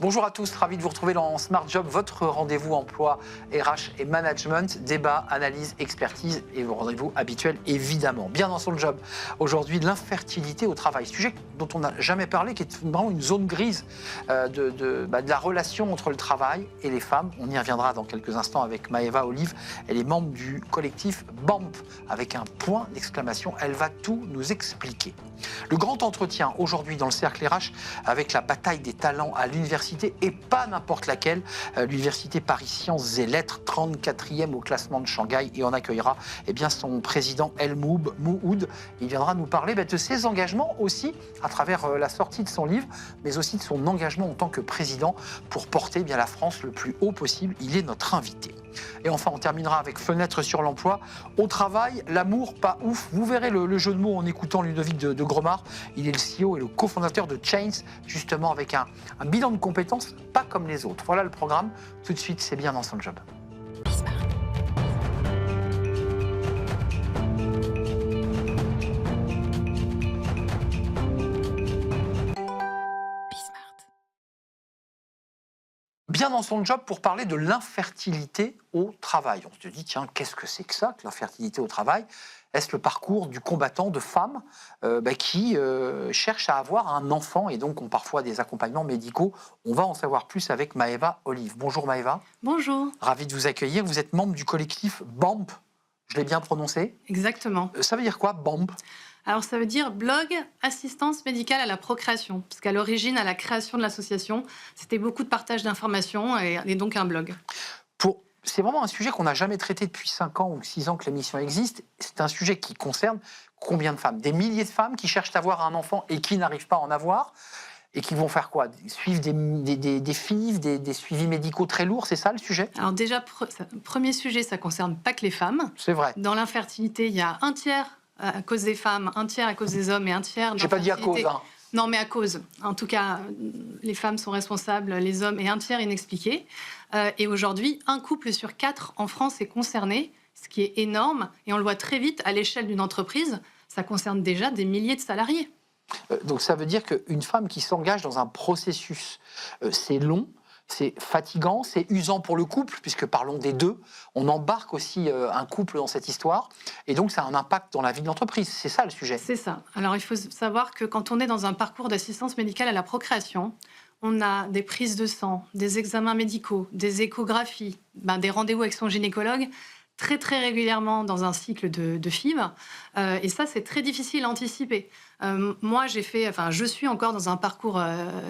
Bonjour à tous, ravi de vous retrouver dans Smart Job, votre rendez-vous emploi, RH et management, débat, analyse, expertise et vos rendez-vous habituels évidemment. Bien dans son job, aujourd'hui l'infertilité au travail, sujet dont on n'a jamais parlé, qui est vraiment une zone grise de la relation entre le travail et les femmes. On y reviendra dans quelques instants avec Maëva Olive, elle est membre du collectif BAMP, avec un point d'exclamation, elle va tout nous expliquer. Le grand entretien aujourd'hui dans le cercle RH avec la bataille des talents à l'université et pas n'importe laquelle, l'université Paris Sciences et Lettres, 34e au classement de Shanghai, et on accueillera son président El Mouhoud. Il viendra nous parler de ses engagements aussi à travers la sortie de son livre, mais aussi de son engagement en tant que président pour porter la France le plus haut possible. Il est notre invité. Et enfin, on terminera avec Fenêtre sur l'emploi. Au travail, l'amour, pas ouf. Vous verrez le jeu de mots en écoutant Ludovic de Gromard. Il est le CEO et le cofondateur de Chains, justement avec un bilan de compétences pas comme les autres. Voilà le programme. Tout de suite, c'est bien dans son job. Bien dans son job pour parler de l'infertilité au travail. On se dit, tiens, qu'est-ce que c'est que ça, que l'infertilité au travail ? Est-ce le parcours du combattant de femmes qui cherchent à avoir un enfant et donc ont parfois des accompagnements médicaux? On va en savoir plus avec Maëva Olive. Bonjour Maëva. Bonjour. Ravi de vous accueillir. Vous êtes membre du collectif BAMP. Je l'ai bien prononcé? Exactement. Ça veut dire quoi, BAMP? Alors, ça veut dire Blog Assistance Médicale à la Procréation, parce qu'à l'origine, à la création de l'association, c'était beaucoup de partage d'informations et donc un blog. C'est vraiment un sujet qu'on n'a jamais traité depuis 5 ans ou 6 ans que l'émission existe. C'est un sujet qui concerne combien de femmes? Des milliers de femmes qui cherchent à avoir un enfant et qui n'arrivent pas à en avoir et qui vont faire quoi? Suivre des FIV, des suivis médicaux très lourds, c'est ça le sujet? Alors déjà, premier sujet, ça ne concerne pas que les femmes. C'est vrai. Dans l'infertilité, il y a un tiers à cause des femmes, un tiers à cause des hommes et un tiers... J'ai pas dit à cause, hein. Non, mais à cause. En tout cas, les femmes sont responsables, les hommes, et un tiers inexpliqué. Et aujourd'hui, un couple sur 4 en France est concerné, ce qui est énorme. Et on le voit très vite à l'échelle d'une entreprise. Ça concerne déjà des milliers de salariés. Donc ça veut dire qu'une femme qui s'engage dans un processus, c'est long, c'est fatigant, c'est usant pour le couple, puisque parlons des deux, on embarque aussi un couple dans cette histoire, et donc ça a un impact dans la vie de l'entreprise. C'est ça le sujet. C'est ça. Alors il faut savoir que quand on est dans un parcours d'assistance médicale à la procréation, on a des prises de sang, des examens médicaux, des échographies, des rendez-vous avec son gynécologue, très très régulièrement dans un cycle de FIV, et ça c'est très difficile à anticiper. Moi je suis encore dans un parcours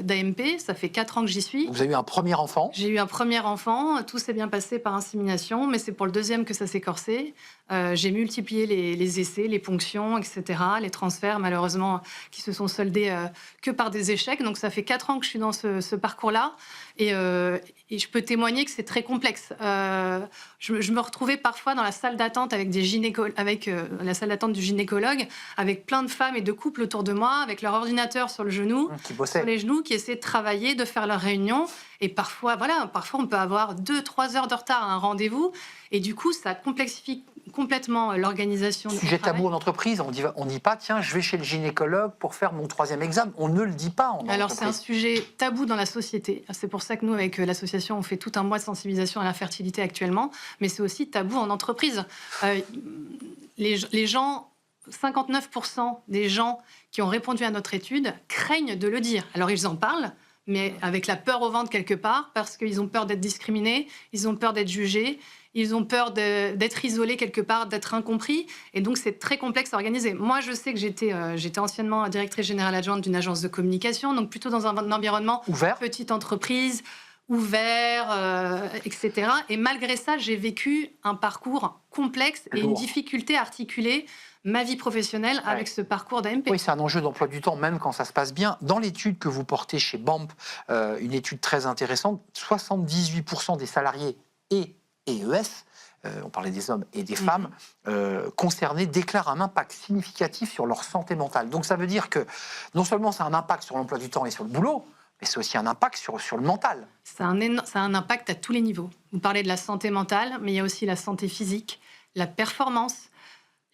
d'AMP, ça fait 4 ans que j'y suis. Vous avez eu un premier enfant? J'ai eu un premier enfant, tout s'est bien passé par insémination, mais c'est pour le deuxième que ça s'est corsé. J'ai multiplié les essais, les ponctions, etc., les transferts malheureusement qui se sont soldés que par des échecs, donc ça fait 4 ans que je suis dans ce parcours-là, et je peux témoigner que c'est très complexe. Je me retrouvais parfois dans la salle d'attente avec la salle d'attente du gynécologue, avec plein de femmes et de couples autour de moi, avec leur ordinateur sur le genou, sur les genoux, qui essaient de travailler, de faire leur réunion. Et parfois on peut avoir 2-3 heures de retard à un rendez-vous, et du coup, ça complexifie complètement l'organisation du sujet travail. Tabou en entreprise, on dit pas, tiens, je vais chez le gynécologue pour faire mon 3e examen. On ne le dit pas en Alors, entreprise. c'est un sujet tabou dans la société. C'est pour ça que nous, avec l'association, on fait tout un mois de sensibilisation à l'infertilité actuellement, mais c'est aussi tabou en entreprise. Les gens... 59% des gens qui ont répondu à notre étude craignent de le dire. Alors, ils en parlent, mais avec la peur au ventre quelque part, parce qu'ils ont peur d'être discriminés, ils ont peur d'être jugés, ils ont peur d'être isolés quelque part, d'être incompris. Et donc, c'est très complexe à organiser. Moi, je sais que j'étais anciennement directrice générale adjointe d'une agence de communication, donc plutôt dans un environnement ouvert, petite entreprise, ouvert, etc. Et malgré ça, j'ai vécu un parcours complexe et une difficulté à articuler ma vie professionnelle avec ce parcours d'AMP. Oui, c'est un enjeu d'emploi du temps, même quand ça se passe bien. Dans l'étude que vous portez chez BAMP, une étude très intéressante, 78% des salariés et EES, on parlait des hommes et des femmes, concernés déclarent un impact significatif sur leur santé mentale. Donc ça veut dire que non seulement ça a un impact sur l'emploi du temps et sur le boulot, mais c'est aussi un impact sur le mental. Ça a un impact à tous les niveaux. Vous parlez de la santé mentale, mais il y a aussi la santé physique, la performance,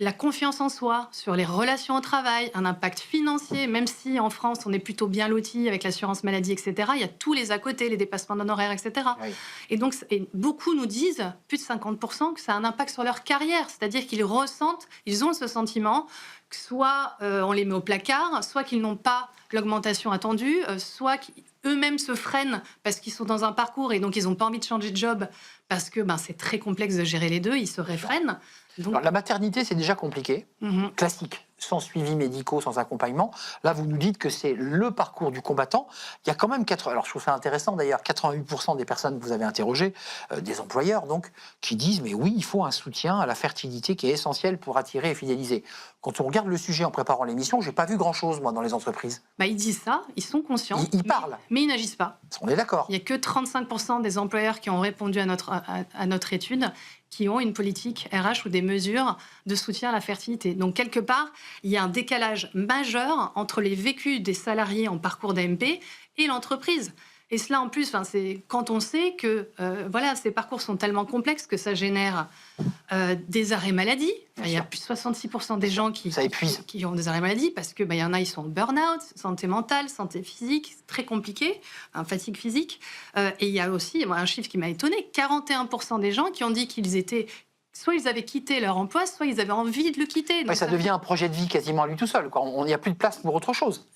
la confiance en soi, sur les relations au travail, un impact financier, même si en France on est plutôt bien loti avec l'assurance maladie, etc. Il y a tous les à côté, les dépassements d'honoraires, etc. Oui. Et donc beaucoup nous disent, plus de 50%, que ça a un impact sur leur carrière, c'est-à-dire qu'ils ressentent, ils ont ce sentiment que soit on les met au placard, soit qu'ils n'ont pas l'augmentation attendue, soit qu'eux-mêmes se freinent parce qu'ils sont dans un parcours et donc ils n'ont pas envie de changer de job parce que c'est très complexe de gérer les deux, ils se réfrènent. Donc... Alors, la maternité, c'est déjà compliqué, classique, sans suivi médicaux, sans accompagnement. Là, vous nous dites que c'est le parcours du combattant. Il y a quand même alors je trouve ça intéressant d'ailleurs, 88% des personnes que vous avez interrogées, des employeurs donc, qui disent mais oui, il faut un soutien à la fertilité qui est essentiel pour attirer et fidéliser. Quand on regarde le sujet en préparant l'émission, j'ai pas vu grand-chose moi dans les entreprises. Ils disent ça, ils sont conscients. Ils parlent. Mais ils n'agissent pas. On est d'accord. Il n'y a que 35% des employeurs qui ont répondu à notre étude qui ont une politique RH ou des mesures de soutien à la fertilité. Donc, quelque part, il y a un décalage majeur entre les vécus des salariés en parcours d'AMP et l'entreprise. Et cela, en plus, c'est quand on sait que ces parcours sont tellement complexes que ça génère des arrêts maladie. Il y a plus de 66% des gens qui ont des arrêts maladie parce que y en a, ils sont en burn-out, santé mentale, santé physique, très compliqué, fatigue physique. Et il y a aussi un chiffre qui m'a étonné, 41% des gens qui ont dit qu'ils étaient... Soit ils avaient quitté leur emploi, soit ils avaient envie de le quitter. Donc ça devient un projet de vie quasiment à lui tout seul. Il n'y a plus de place pour autre chose.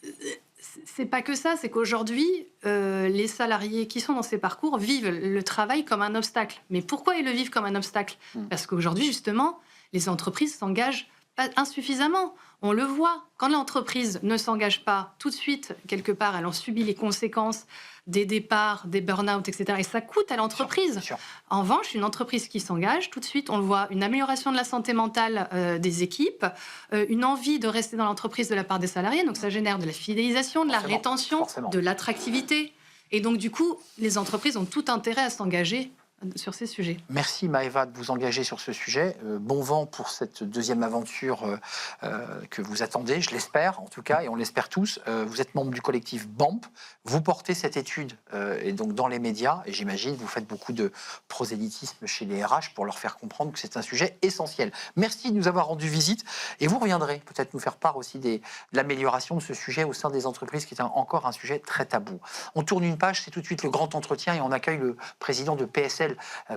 C'est pas que ça, c'est qu'aujourd'hui, les salariés qui sont dans ces parcours vivent le travail comme un obstacle. Mais pourquoi ils le vivent comme un obstacle ? Parce qu'aujourd'hui, justement, les entreprises s'engagent pas insuffisamment. On le voit. Quand l'entreprise ne s'engage pas tout de suite, quelque part, elle en subit les conséquences des départs, des burn-out, etc. Et ça coûte à l'entreprise. Bien sûr. En revanche, une entreprise qui s'engage, tout de suite, on le voit, une amélioration de la santé mentale des équipes, une envie de rester dans l'entreprise de la part des salariés. Donc ça génère de la fidélisation, de la rétention, de l'attractivité. Et donc, du coup, les entreprises ont tout intérêt à s'engager sur ces sujets. Merci Maëva de vous engager sur ce sujet. Bon vent pour cette deuxième aventure que vous attendez, je l'espère en tout cas, et on l'espère tous. Vous êtes membre du collectif BAMP, vous portez cette étude et donc dans les médias, et j'imagine vous faites beaucoup de prosélytisme chez les RH pour leur faire comprendre que c'est un sujet essentiel. Merci de nous avoir rendu visite, et vous reviendrez peut-être nous faire part aussi de l'amélioration de ce sujet au sein des entreprises, qui est encore un sujet très tabou. On tourne une page, c'est tout de suite le grand entretien, et on accueille le président de PSL,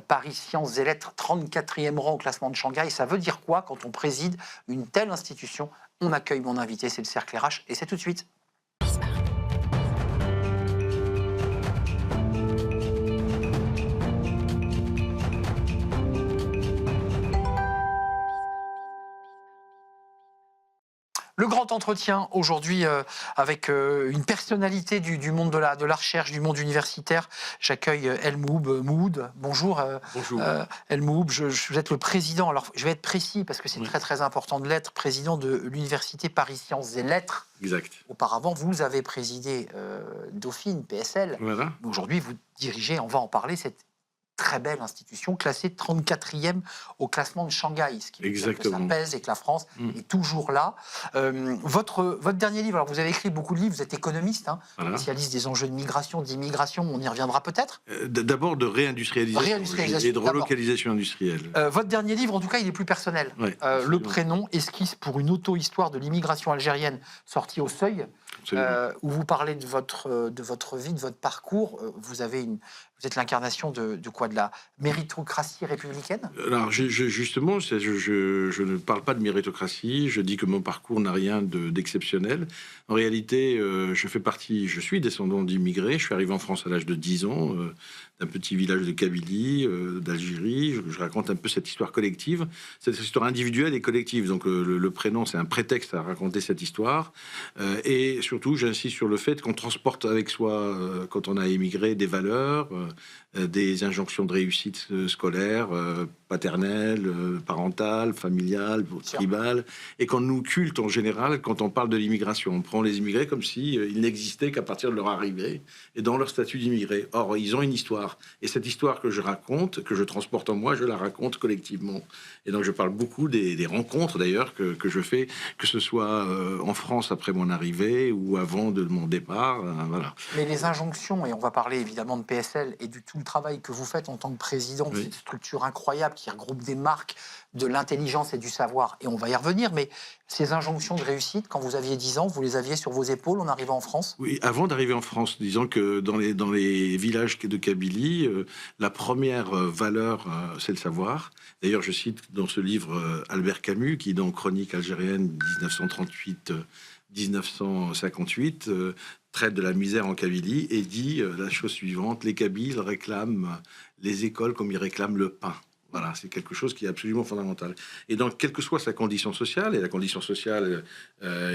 Paris Sciences et Lettres, 34e rang au classement de Shanghai. Ça veut dire quoi quand on préside une telle institution ? On accueille mon invité, c'est le Cercle RH, et c'est tout de suite. Le grand entretien aujourd'hui avec une personnalité du monde de la recherche, du monde universitaire. J'accueille Elmoub Moud. Bonjour. Bonjour. Elmoub, vous êtes le président, alors je vais être précis parce que c'est très très important de l'être, président de l'université Paris Sciences et Lettres. Exact. Auparavant, vous avez présidé Dauphine, PSL. Voilà. Aujourd'hui, vous dirigez, on va en parler, cette très belle institution, classée 34e au classement de Shanghai, ce qui veut dire que ça pèse et que la France est toujours là. Votre dernier livre, alors vous avez écrit beaucoup de livres, vous êtes économiste, spécialiste des enjeux de migration, d'immigration, on y reviendra peut-être. D'abord de réindustrialisation et de relocalisation industrielle. Votre dernier livre, en tout cas, il est plus personnel. Ouais, le prénom, Esquisse pour une auto-histoire de l'immigration algérienne, sorti au Seuil, où vous parlez de votre vie, de votre parcours. Vous êtes l'incarnation de quoi ? De la méritocratie républicaine ? Alors, justement, je ne parle pas de méritocratie. Je dis que mon parcours n'a rien d'exceptionnel. En réalité, je suis descendant d'immigrés. Je suis arrivé en France à l'âge de 10 ans, d'un petit village de Kabylie, d'Algérie. Je raconte un peu cette histoire collective, cette histoire individuelle et collective. Donc, le prénom, c'est un prétexte à raconter cette histoire. Et surtout, j'insiste sur le fait qu'on transporte avec soi, quand on a émigré, des valeurs, des injonctions de réussite scolaire, paternelle, parentale, familiale, tribale, et qu'on nous culte en général quand on parle de l'immigration. On prend les immigrés comme si ils n'existaient qu'à partir de leur arrivée et dans leur statut d'immigré. Or, ils ont une histoire. Et cette histoire que je raconte, que je transporte en moi, je la raconte collectivement. Et donc, je parle beaucoup des rencontres, d'ailleurs, que je fais, que ce soit en France après mon arrivée ou avant de mon départ. Voilà. Mais les injonctions, et on va parler évidemment de PSL et du tout le travail que vous faites en tant que président de cette structure incroyable qui regroupe des marques de l'intelligence et du savoir, et on va y revenir, mais ces injonctions de réussite, quand vous aviez 10 ans, vous les aviez sur vos épaules en arrivant en France? Oui, avant d'arriver en France, disons que dans les villages de Kabylie, la première valeur, c'est le savoir. D'ailleurs, je cite dans ce livre Albert Camus, qui dans Chronique algérienne 1938-1958 traite de la misère en Kabylie et dit la chose suivante: les Kabyles réclament les écoles comme ils réclament le pain. Voilà, c'est quelque chose qui est absolument fondamental. Et donc, quelle que soit sa condition sociale, et la condition sociale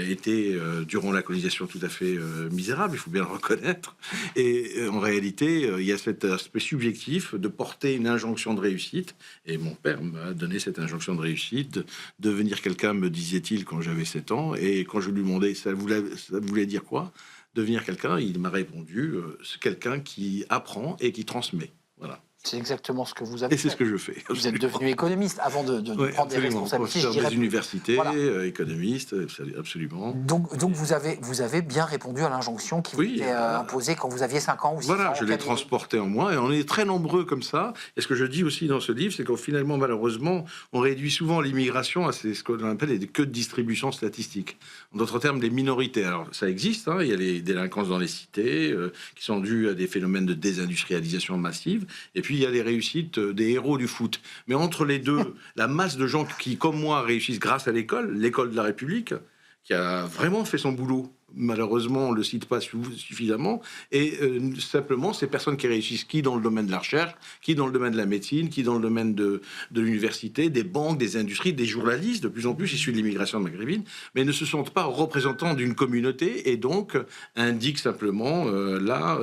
était, durant la colonisation, tout à fait misérable, il faut bien le reconnaître, et en réalité, il y a cet aspect subjectif de porter une injonction de réussite, et mon père m'a donné cette injonction de réussite, devenir quelqu'un, me disait-il quand j'avais 7 ans, et quand je lui demandais, ça voulait dire quoi, devenir quelqu'un, il m'a répondu, c'est quelqu'un qui apprend et qui transmet. Voilà. C'est exactement ce que vous avez fait. Et c'est ce que je fais. Vous êtes devenu économiste avant de oui, prendre des responsabilités. Je dirais des universités, voilà. Économiste, absolument. Donc vous avez bien répondu à l'injonction qui vous était imposée quand vous aviez 5 ans ou 6 ans. Voilà, je l'ai transporté en moi, et on est très nombreux comme ça. Et ce que je dis aussi dans ce livre, c'est qu'au finalement, malheureusement, on réduit souvent l'immigration à ce qu'on appelle des queues de distribution statistique. En d'autres termes, des minorités. Alors, ça existe, hein, il y a les délinquances dans les cités, qui sont dues à des phénomènes de désindustrialisation massive, et puis il y a les réussites des héros du foot. Mais entre les deux, la masse de gens qui, comme moi, réussissent grâce à l'école de la République, qui a vraiment fait son boulot. Malheureusement, on ne le cite pas suffisamment. Et simplement, ces personnes qui réussissent, qui dans le domaine de la recherche, qui dans le domaine de la médecine, qui dans le domaine de l'université, des banques, des industries, des journalistes, de plus en plus issus de l'immigration maghrébine, mais ne se sentent pas représentants d'une communauté et donc indiquent simplement,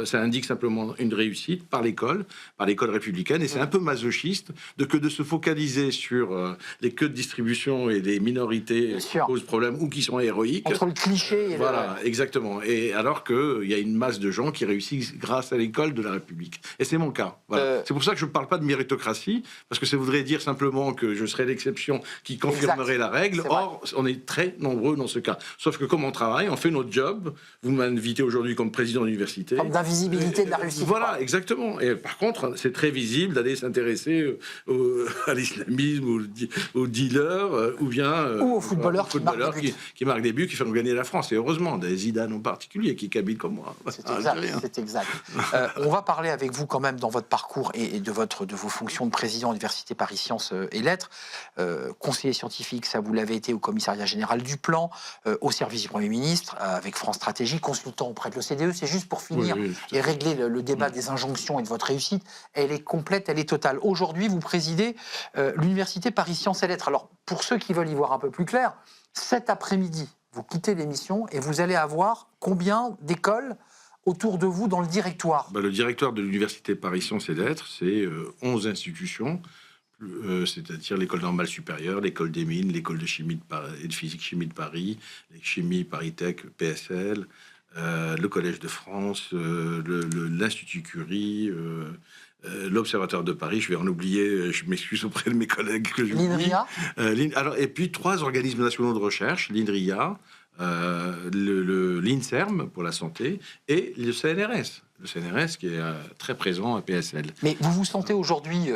ça indique simplement une réussite par l'école républicaine. Et c'est un peu masochiste de se focaliser sur les queues de distribution et les minorités qui posent problème ou qui sont héroïques. Entre le cliché et voilà. Exactement. Et alors qu'il y a une masse de gens qui réussissent grâce à l'école de la République. Et c'est mon cas. Voilà. C'est pour ça que je ne parle pas de méritocratie, parce que ça voudrait dire simplement que je serais l'exception qui confirmerait la règle. Or, on est très nombreux dans ce cas. Sauf que comme on travaille, on fait notre job. Vous m'invitez aujourd'hui comme président d'université. Comme d'invisibilité de la réussite. Voilà, exactement. Et par contre, c'est très visible d'aller s'intéresser à l'islamisme, aux dealers, ou bien ou aux footballeurs qui marquent des buts, qui font gagner la France. Et heureusement, des Zidane en particulier, qui habitent comme moi. C'est exact. On va parler avec vous quand même dans votre parcours et de vos fonctions de président de l'Université Paris Sciences et Lettres. Conseiller scientifique, ça vous l'avez été au commissariat général du plan, au service du Premier ministre, avec France Stratégie, consultant auprès de l'OCDE. C'est juste pour finir et régler le débat des injonctions et de votre réussite. Elle est complète, elle est totale. Aujourd'hui, vous présidez l'Université Paris Sciences et Lettres. Alors, pour ceux qui veulent y voir un peu plus clair, cet après-midi, vous quittez l'émission et vous allez avoir combien d'écoles autour de vous dans le directoire? Le directoire de l'Université Paris Sciences et Lettres, c'est 11 institutions, c'est-à-dire l'école normale supérieure, l'école des mines, l'école de chimie et de physique-chimie de Paris, les chimie Paris Tech, PSL, le Collège de France, l'Institut Curie, l'Observatoire de Paris, je vais en oublier, je m'excuse auprès de mes collègues que je l'INRIA. Et puis 3 organismes nationaux de recherche, l'INRIA, l'INSERM pour la santé et le CNRS. Le CNRS qui est très présent à PSL. Mais vous vous sentez aujourd'hui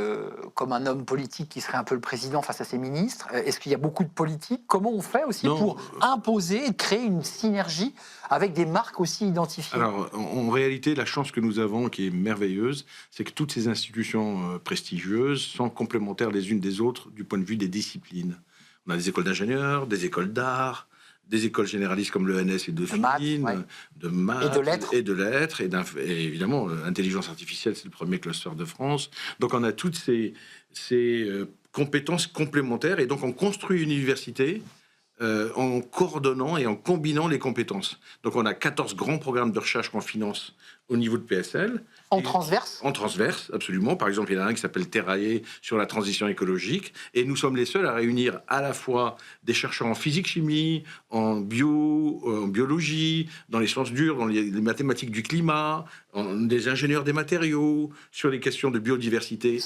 comme un homme politique qui serait un peu le président face à ses ministres? Est-ce qu'il y a beaucoup de politique? Comment on fait aussi pour imposer et créer une synergie avec des marques aussi identifiées? Alors, en réalité, la chance que nous avons, qui est merveilleuse, c'est que toutes ces institutions prestigieuses sont complémentaires les unes des autres du point de vue des disciplines. On a des écoles d'ingénieurs, des écoles d'art, des écoles généralistes comme l'ENS et Dauphine, de maths et de lettres, et évidemment, intelligence artificielle, c'est le premier cluster de France. Donc on a toutes ces compétences complémentaires, et donc on construit une université en coordonnant et en combinant les compétences. Donc on a 14 grands programmes de recherche qu'on finance au niveau de PSL. En transverse? En transverse, absolument. Par exemple, il y en a un qui s'appelle Terrailler sur la transition écologique. Et nous sommes les seuls à réunir à la fois des chercheurs en physique-chimie, en biologie, dans les sciences dures, dans les mathématiques du climat, des ingénieurs des matériaux, sur les questions de biodiversité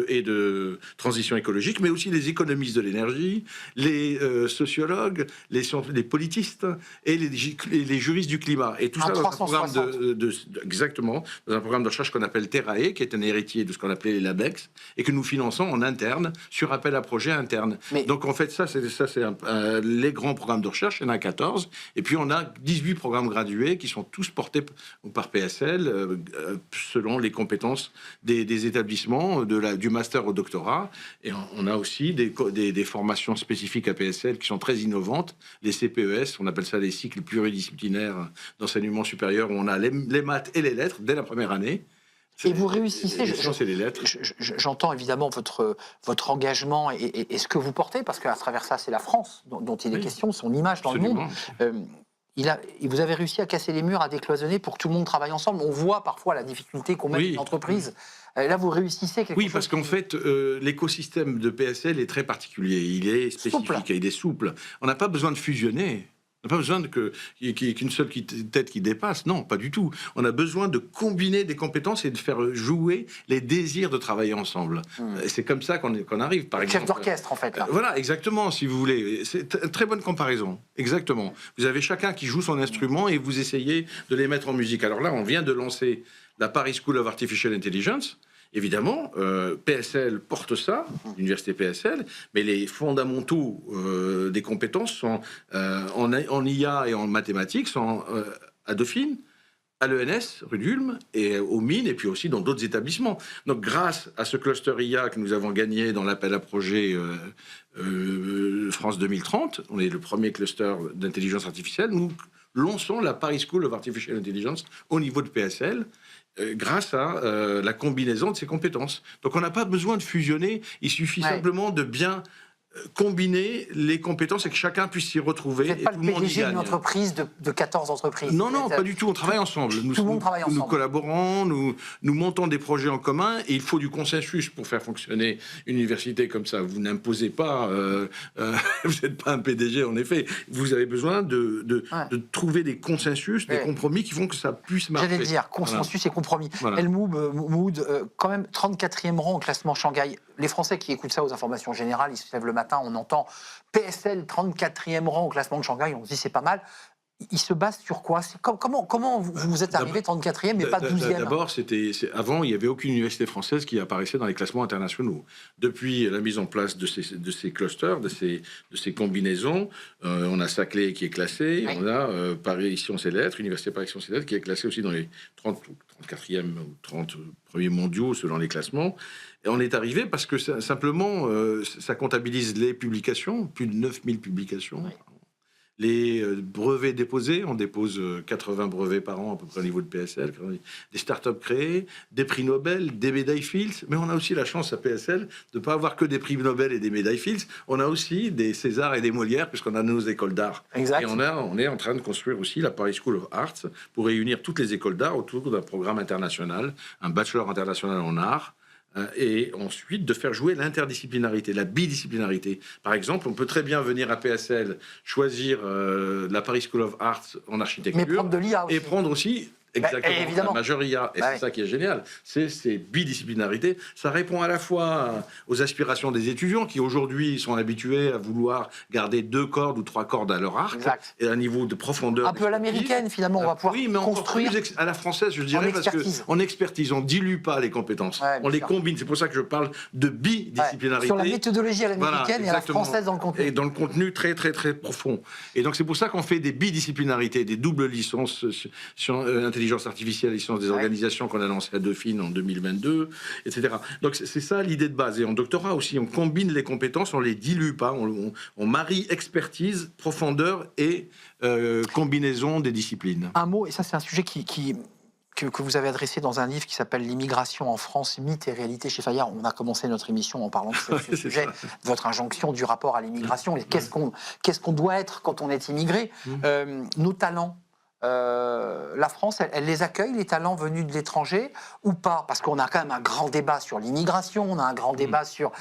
et de transition écologique, mais aussi les économistes de l'énergie, les sociologues, les politistes et les juristes du climat. Et tout ça dans un programme exactement, dans un programme de recherche qu'on appelle Terrae, qui est un héritier de ce qu'on appelait les LabEx, et que nous finançons en interne, sur appel à projet interne. Donc en fait, ça c'est les grands programmes de recherche, il y en a 14, et puis on a 18 programmes gradués qui sont tous portés par PSL, selon les compétences des établissements, du master au doctorat, et on a aussi des formations spécifiques à PSL qui sont très innovantes, les CPES, on appelle ça des cycles pluridisciplinaires d'enseignement supérieur, où on a les maths et les lettres dès la première année. Et vous réussissez, les lettres. J'entends évidemment votre engagement et ce que vous portez, parce qu'à travers ça, c'est la France dont il est question, son image dans Absolument. le monde. Vous avez réussi à casser les murs, à décloisonner pour que tout le monde travaille ensemble. On voit parfois la difficulté qu'on met dans une entreprise. Là, vous réussissez quelque chose. Oui, parce qu'en fait, l'écosystème de PSL est très particulier. Il est spécifique, il est souple. On n'a pas besoin de fusionner. On n'a pas besoin qu'il y ait qu'une seule tête qui dépasse. Non, pas du tout. On a besoin de combiner des compétences et de faire jouer les désirs de travailler ensemble. Et c'est comme ça qu'on arrive, par exemple. Chef d'orchestre, en fait. Là. Voilà, exactement, si vous voulez. C'est une très bonne comparaison. Exactement. Vous avez chacun qui joue son instrument et vous essayez de les mettre en musique. Alors là, on vient de lancer la Paris School of Artificial Intelligence. Évidemment, PSL porte ça, l'université PSL, mais les fondamentaux des compétences sont en IA et en mathématiques sont à Dauphine, à l'ENS, rue d'Ulm, et aux mines, et puis aussi dans d'autres établissements. Donc, grâce à ce cluster IA que nous avons gagné dans l'appel à projet France 2030, on est le premier cluster d'intelligence artificielle, nous lançons la Paris School of Artificial Intelligence au niveau de PSL, grâce à la combinaison de ces compétences. Donc on n'a pas besoin de fusionner, il suffit simplement de bien combiner les compétences et que chacun puisse s'y retrouver. Vous n'êtes pas le PDG d'une entreprise de 14 entreprises. Non, pas du tout, on travaille ensemble. Tout le monde travaille ensemble. Nous collaborons, nous montons des projets en commun et il faut du consensus pour faire fonctionner une université comme ça. Vous n'imposez pas, vous n'êtes pas un PDG en effet, vous avez besoin de trouver des consensus, des compromis qui font que ça puisse marcher. J'allais dire, consensus et compromis. Mood, quand même 34e rang au classement Shanghai. Les Français qui écoutent ça aux informations générales, ils se lèvent le matin, on entend PSL 34e rang au classement de Shanghai, on se dit c'est pas mal. Il se base sur quoi? Comment vous êtes arrivé 34e mais pas 12e? D'abord, avant, il n'y avait aucune université française qui apparaissait dans les classements internationaux. Depuis la mise en place de ces clusters, de ces combinaisons, on a Saclay qui est classé, on a Paris Sciences et Lettres, Université Paris Sciences et Lettres qui est classée aussi dans les 34e ou 30 premiers mondiaux selon les classements. Et on est arrivé parce que simplement, ça comptabilise les publications, plus de 9000 publications. Oui. Les brevets déposés, on dépose 80 brevets par an à peu près au niveau de PSL, des startups créées, des prix Nobel, des médailles Fields, mais on a aussi la chance à PSL de ne pas avoir que des prix Nobel et des médailles Fields, on a aussi des Césars et des Molières puisqu'on a nos écoles d'art. Exact. Et on est en train de construire aussi la Paris School of Arts pour réunir toutes les écoles d'art autour d'un programme international, un bachelor international en art, et ensuite de faire jouer l'interdisciplinarité, la bidisciplinarité. Par exemple, on peut très bien venir à PSL choisir la Paris School of Arts en architecture, mais prendre de l'IA aussi. Et prendre aussi exactement la majeure IA. Et c'est ça qui est génial, c'est ces bidisciplinarités. Ça répond à la fois aux aspirations des étudiants qui aujourd'hui sont habitués à vouloir garder 2 cordes ou 3 cordes à leur arc, et un niveau de profondeur. Un peu à l'américaine finalement, on va pouvoir construire. Plus à la française, je dirais, parce qu'en expertise, on dilue pas les compétences, on les combine. C'est pour ça que je parle de bidisciplinarité. Sur la méthodologie à l'américaine et à la française dans le contenu. Et dans le contenu très très très profond. Et donc c'est pour ça qu'on fait des bidisciplinarités, des doubles licences sur intelligence artificielle, licence des organisations qu'on a lancé à Dauphine en 2022, etc. Donc c'est ça l'idée de base. Et en doctorat aussi, on combine les compétences, on les dilue pas, on marie expertise, profondeur et combinaison des disciplines. Un mot, et ça c'est un sujet que vous avez adressé dans un livre qui s'appelle L'immigration en France, mythe et réalité chez Fayard. On a commencé notre émission en parlant de ce sujet, votre injonction du rapport à l'immigration, et qu'est-ce qu'on doit être quand on est immigré. Nos talents, la France, elle les accueille, les talents venus de l'étranger, ou pas? Parce qu'on a quand même un grand débat sur l'immigration, on a un grand débat sur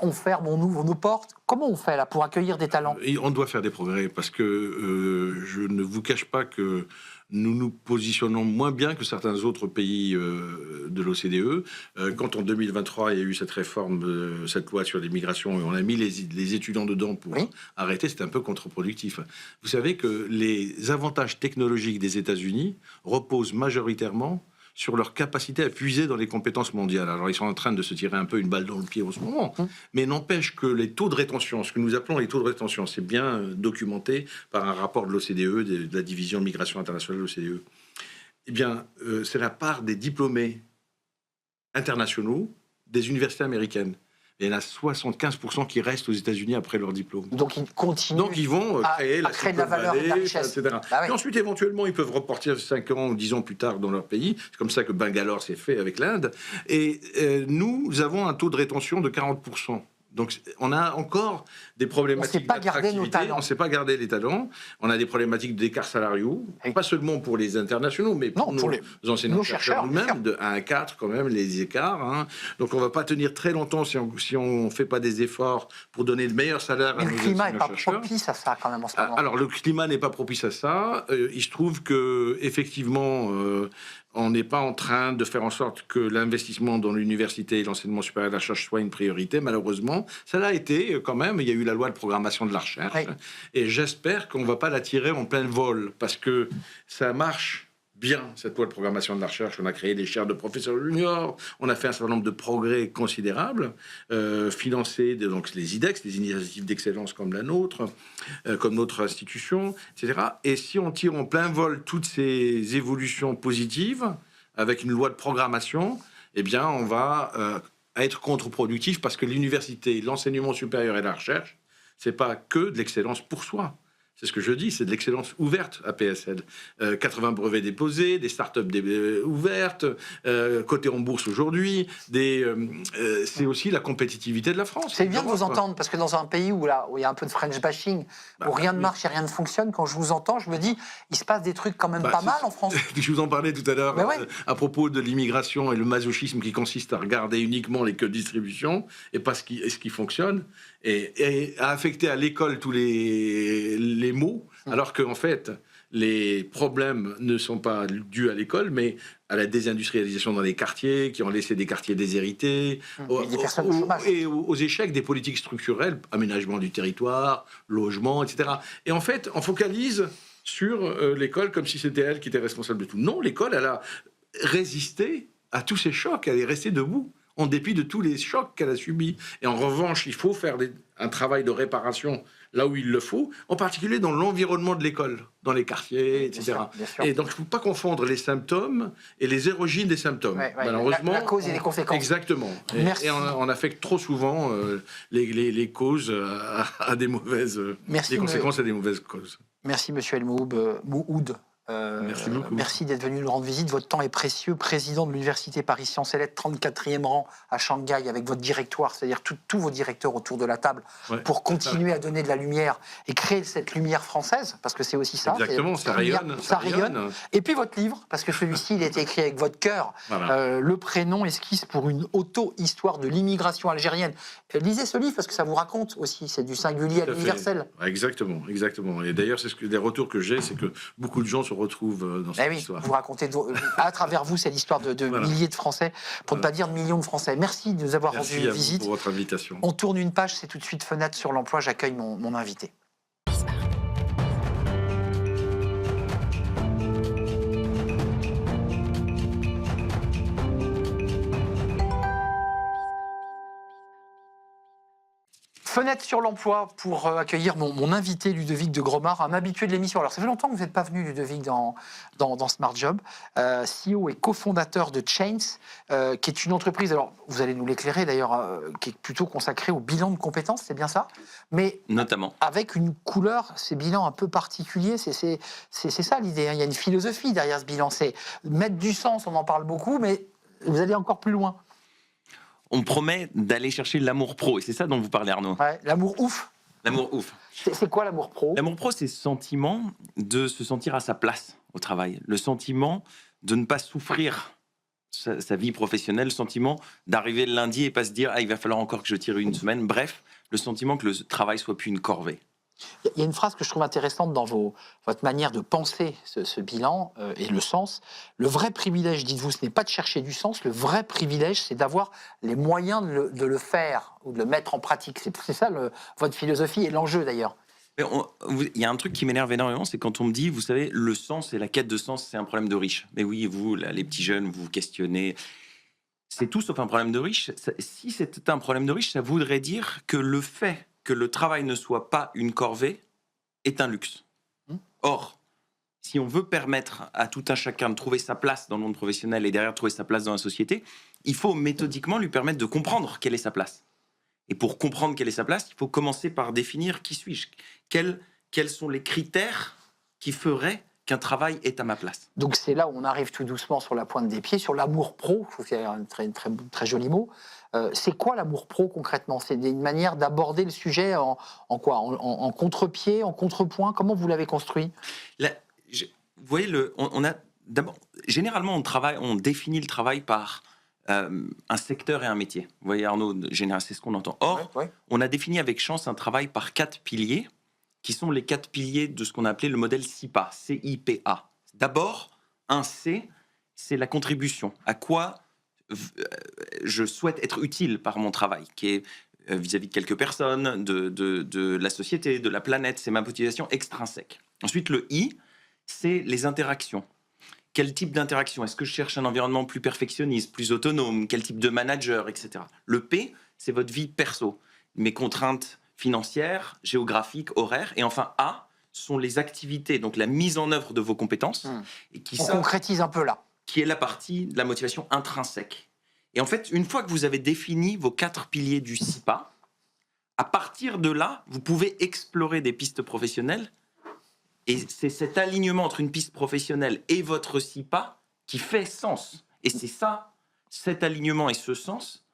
on ferme, on ouvre nos portes. Comment on fait là pour accueillir des talents? Et on doit faire des progrès parce que je ne vous cache pas que nous nous positionnons moins bien que certains autres pays de l'OCDE. Quand en 2023, il y a eu cette réforme, cette loi sur l'immigration, et on a mis les étudiants dedans pour arrêter, c'était un peu contre-productif. Vous savez que les avantages technologiques des États-Unis reposent majoritairement sur leur capacité à puiser dans les compétences mondiales. Alors, ils sont en train de se tirer un peu une balle dans le pied en ce moment, mais n'empêche que les taux de rétention, ce que nous appelons les taux de rétention, c'est bien documenté par un rapport de l'OCDE, de la division migration internationale de l'OCDE. Eh bien, c'est la part des diplômés internationaux des universités américaines. Et il y en a 75% qui restent aux États-Unis après leur diplôme. Donc ils continuent. Donc ils vont créer à créer de la valeur et de la richesse, etc. Bah oui. Et ensuite, éventuellement, ils peuvent repartir 5 ans ou 10 ans plus tard dans leur pays. C'est comme ça que Bangalore s'est fait avec l'Inde. Et nous avons un taux de rétention de 40%. Donc on a encore des problématiques. On ne sait pas garder nos talents. On ne sait pas garder les talents. On a des problématiques d'écart salariaux, pas seulement pour les internationaux, mais pour nos enseignants-chercheurs nous-mêmes, de 1 à 4 quand même, les écarts. Hein. Donc on ne va pas tenir très longtemps si on ne fait pas des efforts pour donner de meilleurs salaires à nos enseignants-chercheurs. Le climat n'est pas propice à ça quand même en ce moment. Alors le climat n'est pas propice à ça. Il se trouve que effectivement, on n'est pas en train de faire en sorte que l'investissement dans l'université et l'enseignement supérieur de la recherche soit une priorité, malheureusement. Ça l'a été quand même. Il y a eu la loi de programmation de la recherche. Oui. Et j'espère qu'on ne va pas la tirer en plein vol, parce que ça marche bien, cette loi de programmation de la recherche. On a créé des chaires de professeurs juniors, on a fait un certain nombre de progrès considérables, financés, donc les IDEX, les initiatives d'excellence comme la nôtre, comme notre institution, etc. Et si on tire en plein vol toutes ces évolutions positives, avec une loi de programmation, eh bien, on va être contre-productif, parce que l'université, l'enseignement supérieur et la recherche, c'est pas que de l'excellence pour soi. C'est ce que je dis, c'est de l'excellence ouverte à PSL. 80 brevets déposés, des startups ouvertes, cotées en bourse aujourd'hui. C'est aussi la compétitivité de la France. C'est bien de vous entendre, parce que dans un pays où il y a un peu de French bashing, où rien ne marche et rien ne fonctionne, quand je vous entends, je me dis, il se passe des trucs quand même pas mal en France. Je vous en parlais tout à l'heure à propos de l'immigration et le masochisme qui consiste à regarder uniquement les queues de distribution et pas ce qui fonctionne, et à affecter à l'école tous les mots, alors qu'en fait, les problèmes ne sont pas dus à l'école, mais à la désindustrialisation dans les quartiers, qui ont laissé des quartiers déshérités, et aux échecs des politiques structurelles, aménagement du territoire, logement, etc. Et en fait, on focalise sur l'école comme si c'était elle qui était responsable de tout. Non, l'école, elle a résisté à tous ces chocs, elle est restée debout, en dépit de tous les chocs qu'elle a subis. Et en revanche, il faut faire un travail de réparation là où il le faut, en particulier dans l'environnement de l'école, dans les quartiers, etc. Bien sûr. Et donc, il ne faut pas confondre les symptômes et les origines des symptômes. Malheureusement, la cause et les conséquences. Exactement. Et on affecte trop souvent les causes à des mauvaises... les conséquences à des mauvaises causes. Merci, monsieur El Mouhoud. Merci beaucoup. Merci d'être venu nous rendre visite. Votre temps est précieux. Président de l'Université Paris Sciences & Lettres, 34e rang à Shanghai, avec votre directoire, c'est-à-dire tous vos directeurs autour de la table, pour continuer à donner de la lumière et créer cette lumière française, parce que c'est aussi ça. Exactement, ça rayonne. Ça rayonne. Et puis votre livre, parce que celui-ci, il a été écrit avec votre cœur. Voilà. Le prénom, esquisse pour une auto-histoire de l'immigration algérienne. Lisez ce livre, parce que ça vous raconte aussi. C'est du singulier à l'universel. Exactement, exactement. Et d'ailleurs, c'est des retours que j'ai, c'est que beaucoup de gens se retrouvent dans cette histoire. Vous racontez à travers vous, c'est l'histoire de milliers de Français, pour ne pas dire de millions de Français. Merci de nous avoir rendu visite. Merci pour votre invitation. On tourne une page, c'est tout de suite Fenêtre sur l'emploi. J'accueille mon invité. Fenêtre sur l'emploi pour accueillir mon invité Ludovic de Gromard, un habitué de l'émission. Alors ça fait longtemps que vous n'êtes pas venu, Ludovic, dans Smart Job. CEO et cofondateur de Chains, qui est une entreprise, alors vous allez nous l'éclairer d'ailleurs, qui est plutôt consacrée au bilan de compétences, c'est bien ça? Mais notamment avec une couleur, ces bilans un peu particuliers, c'est ça l'idée. Hein. Il y a une philosophie derrière ce bilan, c'est mettre du sens, on en parle beaucoup, mais vous allez encore plus loin. On promet d'aller chercher l'amour pro, et c'est ça dont vous parlez, Arnaud. Ouais, l'amour ouf. L'amour ouf. C'est quoi l'amour pro? L'amour pro, c'est ce sentiment de se sentir à sa place au travail. Le sentiment de ne pas souffrir sa vie professionnelle, le sentiment d'arriver le lundi et pas se dire « Ah, il va falloir encore que je tire une semaine ». Bref, le sentiment que le travail soit plus une corvée. Il y a une phrase que je trouve intéressante dans votre manière de penser ce bilan et le sens. Le vrai privilège, dites-vous, ce n'est pas de chercher du sens. Le vrai privilège, c'est d'avoir les moyens de le faire ou de le mettre en pratique. C'est ça votre philosophie et l'enjeu d'ailleurs. Il y a un truc qui m'énerve énormément, c'est quand on me dit, vous savez, le sens et la quête de sens, c'est un problème de riches. Mais oui, vous, là, les petits jeunes, vous vous questionnez. C'est tout sauf un problème de riches. Si c'était un problème de riches, ça voudrait dire que le fait que le travail ne soit pas une corvée est un luxe. Or, si on veut permettre à tout un chacun de trouver sa place dans le monde professionnel et derrière trouver sa place dans la société, il faut méthodiquement lui permettre de comprendre quelle est sa place. Et pour comprendre quelle est sa place, il faut commencer par définir qui suis-je, quels sont les critères qui feraient qu'un travail est à ma place. Donc c'est là où on arrive tout doucement sur la pointe des pieds, sur l'amour pro. Je trouve qu'il y a un très joli mot. C'est quoi l'amour pro concrètement? C'est une manière d'aborder le sujet en quoi? En contre-pied, en contrepoint? Comment vous l'avez construit? Là, vous voyez, d'abord, généralement, on définit le travail par un secteur et un métier. Vous voyez, Arnaud, c'est ce qu'on entend. Or, on a défini avec chance un travail par 4 piliers, qui sont les 4 piliers de ce qu'on a appelé le modèle CIPA, C-I-P-A. D'abord, un C, c'est la contribution. À quoi je souhaite être utile par mon travail, qui est vis-à-vis de quelques personnes, de la société, de la planète. C'est ma motivation extrinsèque. Ensuite, le I, c'est les interactions. Quel type d'interaction? Est-ce que je cherche un environnement plus perfectionniste, plus autonome? Quel type de manager, etc. Le P, c'est votre vie perso. Mes contraintes financières, géographiques, horaires. Et enfin, A, sont les activités, donc la mise en œuvre de vos compétences. Et On concrétise un peu là. Qui est la partie de la motivation intrinsèque. Et en fait, une fois que vous avez défini vos 4 piliers du CIPA, à partir de là, vous pouvez explorer des pistes professionnelles. Et c'est cet alignement entre une piste professionnelle et votre CIPA qui fait sens. Et c'est ça, cet alignement et ce sens,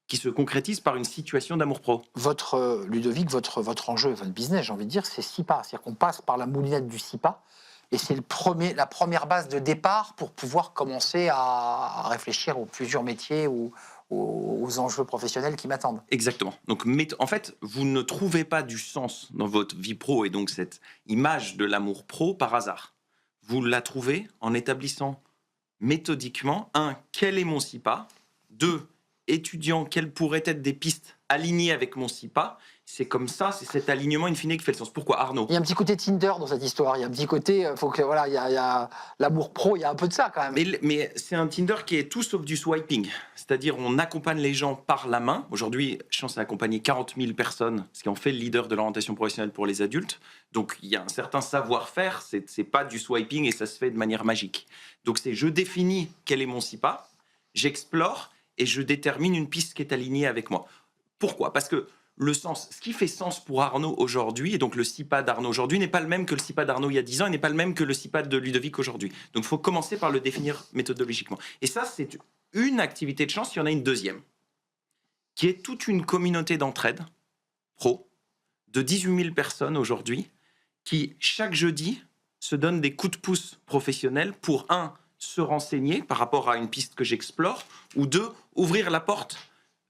qui se concrétise par une situation d'amour pro. Ludovic, votre enjeu, votre business, j'ai envie de dire, c'est CIPA. C'est-à-dire qu'on passe par la moulinette du CIPA et c'est la première base de départ pour pouvoir commencer à réfléchir aux plusieurs métiers ou aux enjeux professionnels qui m'attendent. Exactement. Donc, en fait, vous ne trouvez pas du sens dans votre vie pro et donc cette image de l'amour pro par hasard. Vous la trouvez en établissant méthodiquement, 1, quel est mon CIPA? 2, étudiant quelles pourraient être des pistes alignées avec mon CIPA. C'est comme ça, c'est cet alignement in fine qui fait le sens. Pourquoi, Arnaud? Il y a un petit côté Tinder dans cette histoire. Il y a un petit côté, voilà, il y a l'amour pro, il y a un peu de ça quand même. Mais c'est un Tinder qui est tout sauf du swiping. C'est-à-dire, on accompagne les gens par la main. Aujourd'hui, Chance a accompagné 40 000 personnes, ce qui en fait le leader de l'orientation professionnelle pour les adultes. Donc, il y a un certain savoir-faire. C'est pas du swiping et ça se fait de manière magique. Donc, je définis quel est mon CIPA, j'explore et je détermine une piste qui est alignée avec moi. Pourquoi? Parce que le sens, ce qui fait sens pour Arnaud aujourd'hui, et donc le CIPA d'Arnaud aujourd'hui, n'est pas le même que le CIPA d'Arnaud il y a 10 ans, et n'est pas le même que le CIPA de Ludovic aujourd'hui. Donc il faut commencer par le définir méthodologiquement. Et ça, c'est une activité de Chance. Il y en a une deuxième, qui est toute une communauté d'entraide pro, de 18 000 personnes aujourd'hui, qui, chaque jeudi, se donnent des coups de pouce professionnels pour, 1, se renseigner par rapport à une piste que j'explore, ou 2, ouvrir la porte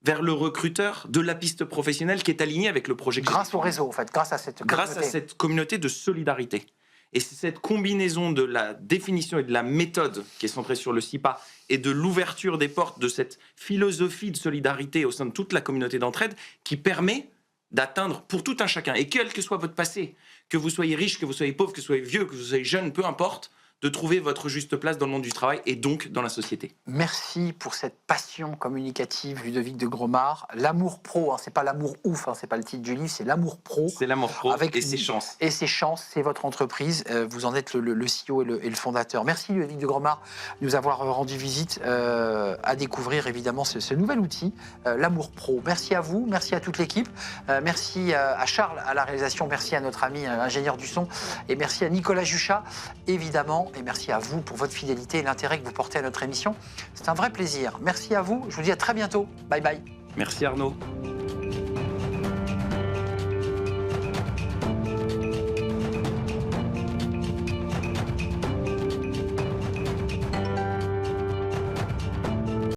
vers le recruteur de la piste professionnelle qui est alignée avec le projet. Grâce au réseau, en fait, grâce à cette communauté de solidarité. Et c'est cette combinaison de la définition et de la méthode qui est centrée sur le CIPA et de l'ouverture des portes de cette philosophie de solidarité au sein de toute la communauté d'entraide qui permet d'atteindre pour tout un chacun, et quel que soit votre passé, que vous soyez riche, que vous soyez pauvre, que vous soyez vieux, que vous soyez jeune, peu importe, de trouver votre juste place dans le monde du travail et donc dans la société. Merci pour cette passion communicative, Ludovic de Gromard. L'amour pro, c'est pas l'amour ouf, c'est pas le titre du livre, c'est l'amour pro. C'est l'amour pro et ses chances. Et ses chances, c'est votre entreprise. Vous en êtes le CEO et le fondateur. Merci Ludovic de Gromard de nous avoir rendu visite à découvrir évidemment ce nouvel outil, l'amour pro. Merci à vous, merci à toute l'équipe, merci à Charles à la réalisation, merci à notre ami ingénieur du son et merci à Nicolas Juchat, évidemment. Et merci à vous pour votre fidélité et l'intérêt que vous portez à notre émission. C'est un vrai plaisir. Merci à vous. Je vous dis à très bientôt. Bye bye. Merci Arnaud.